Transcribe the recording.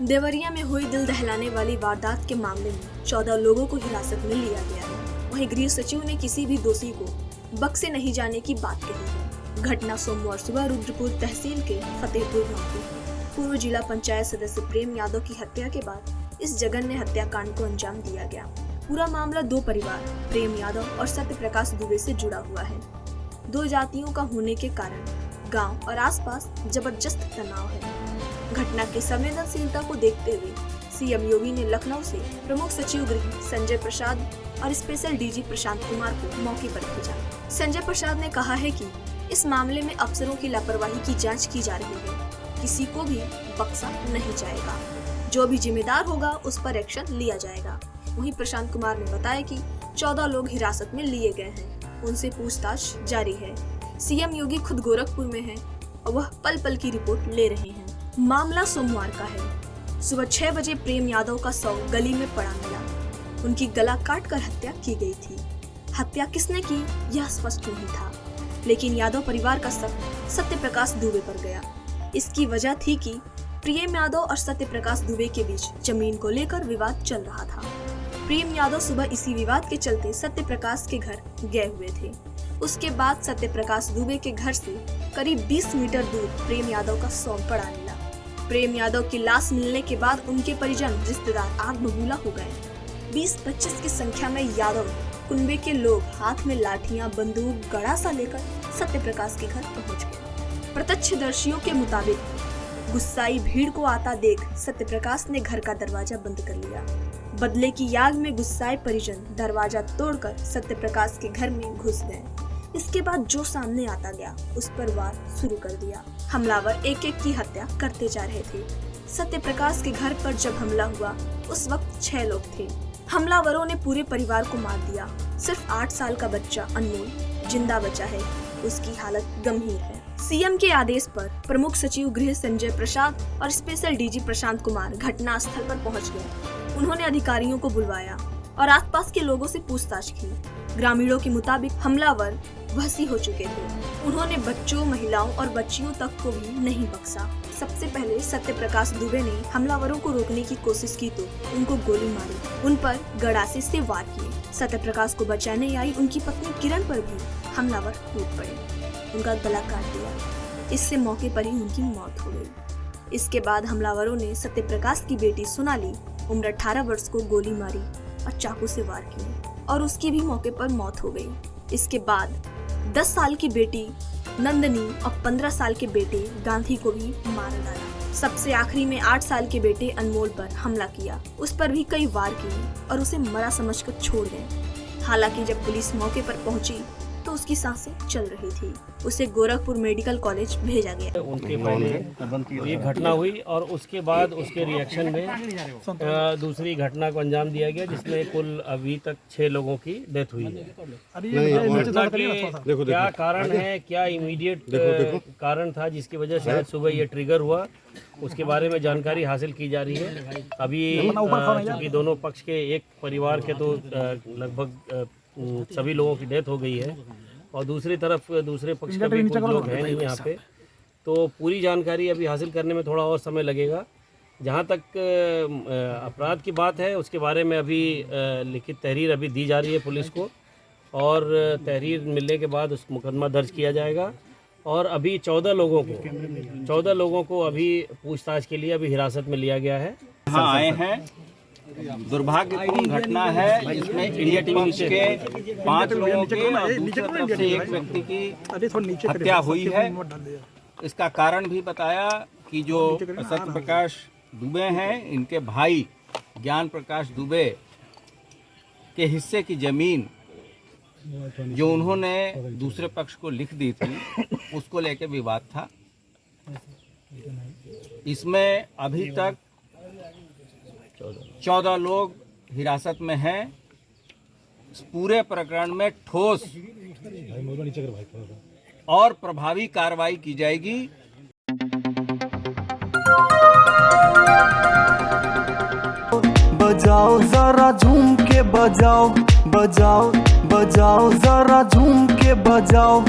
देवरिया में हुई दिल दहलाने वाली वारदात के मामले में 14 लोगों को हिरासत में लिया गया है। वहीं गृह सचिव ने किसी भी दोषी को बख्शे नहीं जाने की बात कही है। घटना सोमवार सुबह रुद्रपुर तहसील के फतेहपुर गांव की। पूर्व जिला पंचायत सदस्य प्रेम यादव की हत्या के बाद इस जघन्य हत्याकांड को अंजाम दिया गया। पूरा मामला दो परिवार प्रेम यादव और सत्य प्रकाश दुबे से जुड़ा हुआ है। दो जातियों का होने के कारण गांव और आसपास जबरदस्त तनाव है। घटना की संवेदनशीलता को देखते हुए सीएम योगी ने लखनऊ से प्रमुख सचिव गृह संजय प्रसाद और स्पेशल डीजी प्रशांत कुमार को मौके पर भेजा। संजय प्रसाद ने कहा है कि इस मामले में अफसरों की लापरवाही की जांच की जा रही है। किसी को भी बख्शा नहीं जाएगा। जो भी जिम्मेदार होगा उस पर एक्शन लिया जाएगा। वहीं प्रशांत कुमार ने बताया कि 14 लोग हिरासत में लिए गए हैं। उनसे पूछताछ जारी है। सीएम योगी खुद गोरखपुर में हैं और वह पल पल की रिपोर्ट ले रहे हैं। मामला सोमवार का है। सुबह 6 बजे प्रेम यादव का शव गली में पड़ा मिला। उनकी गला काटकर हत्या की गई थी। हत्या किसने की यह स्पष्ट नहीं था, लेकिन यादव परिवार का शक सत्य प्रकाश दुबे पर गया। इसकी वजह थी कि प्रेम यादव और सत्य प्रकाश दुबे के बीच जमीन को लेकर विवाद चल रहा था। प्रेम यादव सुबह इसी विवाद के चलते सत्य प्रकाश के घर गए हुए थे। उसके बाद सत्य प्रकाश दुबे के घर से करीब 20 मीटर दूर प्रेम यादव का शव पड़ा मिला। प्रेम यादव की लाश मिलने के बाद उनके परिजन रिश्तेदार आग बबूला हो गए। 20-25 की संख्या में यादव कुनबे के लोग हाथ में लाठियां, बंदूक, गड़ासा लेकर सत्य प्रकाश के घर पहुंच गए। प्रत्यक्षदर्शियों के मुताबिक गुस्साई भीड़ को आता देख सत्य प्रकाश ने घर का दरवाजा बंद कर लिया। बदले की याद में गुस्साए परिजन दरवाजा तोड़कर सत्य प्रकाश के घर में घुस गए। इसके बाद जो सामने आता गया उस पर वार शुरू कर दिया। हमलावर एक एक की हत्या करते जा रहे थे। सत्य प्रकाश के घर पर जब हमला हुआ उस वक्त 6 लोग थे। हमलावरों ने पूरे परिवार को मार दिया। सिर्फ 8 साल का बच्चा अनमोल जिंदा बचा है। उसकी हालत गंभीर है। सीएम के आदेश पर प्रमुख सचिव गृह संजय प्रसाद और स्पेशल डीजी प्रशांत कुमार घटना स्थल पर पहुंच गए। उन्होंने अधिकारियों को बुलवाया और आसपास के लोगों से पूछताछ की। ग्रामीणों के मुताबिक हमलावर भसी हो चुके थे। उन्होंने बच्चों, महिलाओं और बच्चियों तक को भी नहीं बख्शा। सबसे पहले सत्य प्रकाश दुबे ने हमलावरों को रोकने की कोशिश की तो उनको गोली मारी। उन पर गड़ासे से वार किए। सत्य प्रकाश को बचाने आई उनकी पत्नी किरण पर भी हमलावर टूट पड़े। उनका गला काट दिया। इससे मौके पर ही उनकी मौत हो गई। इसके बाद हमलावरों ने सत्य प्रकाश की बेटी सोनाली उम्र 18 वर्ष को गोली मारी और चाकू से वार किए और उसकी भी मौके पर मौत हो गई। इसके बाद 10 साल की बेटी नंदनी और 15 साल के बेटे गांधी को भी मार डाला। सबसे आखिरी में 8 साल के बेटे अनमोल पर हमला किया। उस पर भी कई वार किए और उसे मरा समझकर छोड़ गए। हालांकि जब पुलिस मौके पर पहुंची तो उसकी सांसें चल रही थी। उसे गोरखपुर मेडिकल कॉलेज भेजा गया। उनके पहले ये घटना हुई और उसके बाद उसके रिएक्शन में दूसरी घटना को अंजाम दिया गया, जिसमें कुल अभी तक 6 लोगों की डेथ हुई है। घटना के क्या कारण है, क्या इमीडिएट कारण था जिसकी वजह से आज सुबह ये ट्रिगर हुआ, उसके बारे में जानकारी हासिल की जा रही है। अभी चूंकि दोनों पक्ष के एक परिवार के तो लगभग सभी लोगों की डेथ हो गई है और दूसरी तरफ दूसरे पक्ष के भी कुछ लोग हैं नहीं यहाँ पे, तो पूरी जानकारी अभी हासिल करने में थोड़ा और समय लगेगा। जहाँ तक अपराध की बात है उसके बारे में अभी लिखित तहरीर अभी दी जा रही है पुलिस को और तहरीर मिलने के बाद उस मुकदमा दर्ज किया जाएगा और अभी 14 लोगों को अभी पूछताछ के लिए अभी हिरासत में लिया गया है। हाँ आए हैं। दुर्भाग्यपूर्ण घटना है। इसमें इंडिया टीवी के 5 लोगों की और दूसरी तरफ से एक व्यक्ति की हत्या हुई है। इसका कारण भी बताया कि जो सत्य प्रकाश दुबे हैं, इनके भाई ज्ञान प्रकाश दुबे के हिस्से की जमीन जो उन्होंने दूसरे पक्ष को लिख दी थी, उसको लेकर विवाद था। इसमें अभी तक 14 लोग हिरासत में हैं। इस पूरे प्रकरण में ठोस और प्रभावी कार्रवाई की जाएगी। बजाओ जरा झूम के बजाओ, बजाओ बजाओ जरा झूम के बजाओ।